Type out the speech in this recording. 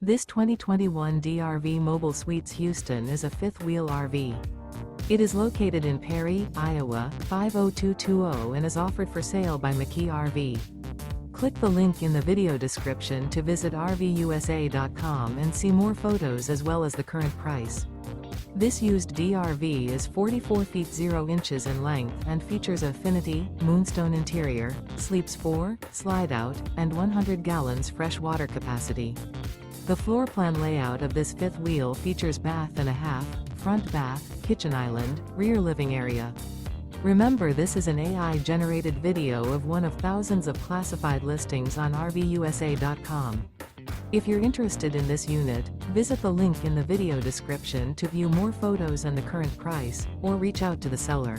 This 2021 DRV Mobile Suites Houston is a fifth-wheel RV. It is located in Perry, Iowa, 50220 and is offered for sale by McKee RV. Click the link in the video description to visit RVUSA.com and see more photos as well as the current price. This used DRV is 44 feet 0 inches in length and features Affinity, Moonstone interior, sleeps 4, Slideout, and 100 gallons fresh water capacity. The floor plan layout of this fifth wheel features bath and a half, front bath, kitchen island, rear living area. Remember, this is an AI-generated video of one of thousands of classified listings on RVUSA.com. If you're interested in this unit, visit the link in the video description to view more photos and the current price, or reach out to the seller.